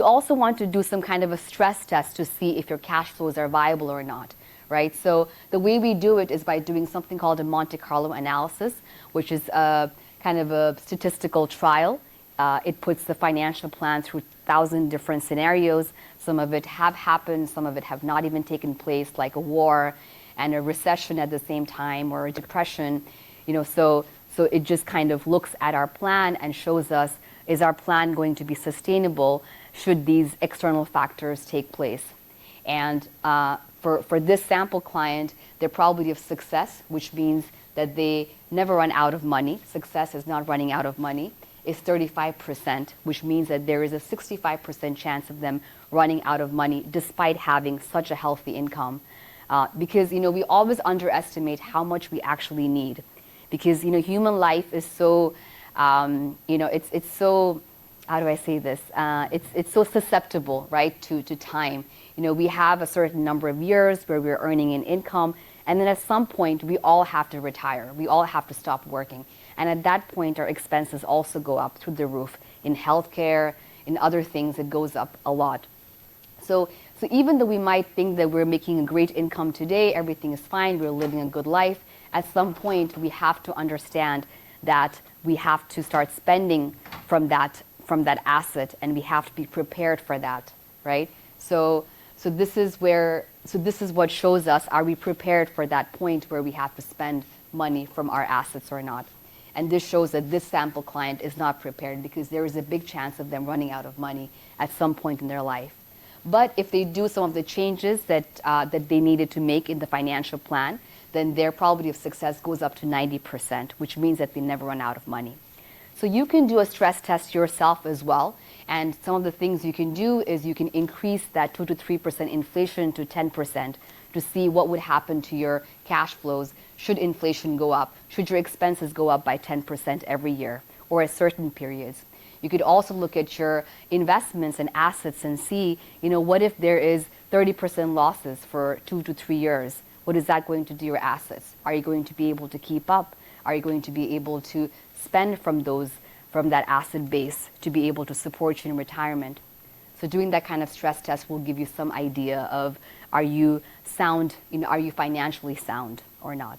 You also want to do some kind of a stress test to see if your cash flows are viable or not, right? So the way we do it is by doing something called a Monte Carlo analysis, which is a kind of a statistical trial. It puts the financial plan through 1,000 different scenarios. Some of it have happened, some of it have not even taken place, like a war and a recession at the same time, or a depression. So it just kind of looks at our plan and shows us, is our plan going to be sustainable should these external factors take place? And for this sample client, their probability of success, which means that they never run out of money, success is not running out of money, is 35%, which means that there is a 65% chance of them running out of money despite having such a healthy income. Because we always underestimate how much we actually need. Because human life is so, it's so, how do I say this? It's so susceptible, right, to time. We have a certain number of years where we're earning an income, and then at some point we all have to retire. We all have to stop working. And at that point, our expenses also go up through the roof. In healthcare, in other things, it goes up a lot. So even though we might think that we're making a great income today, everything is fine, we're living a good life, at some point we have to understand that we have to start spending from that asset, and we have to be prepared for that, right? So this is what shows us, are we prepared for that point where we have to spend money from our assets or not? And this shows that this sample client is not prepared, because there is a big chance of them running out of money at some point in their life. But if they do some of the changes that they needed to make in the financial plan, then their probability of success goes up to 90%, which means that they never run out of money. So you can do a stress test yourself as well. And some of the things you can do is you can increase that 2 to 3% inflation to 10% to see what would happen to your cash flows should inflation go up, should your expenses go up by 10% every year or at certain periods. You could also look at your investments and assets and see, what if there is 30% losses for 2 to 3 years? What is that going to do to your assets? Are you going to be able to keep up? Are you going to be able to spend from that asset base to be able to support you in retirement? So doing that kind of stress test will give you some idea of, are you sound, are you financially sound or not?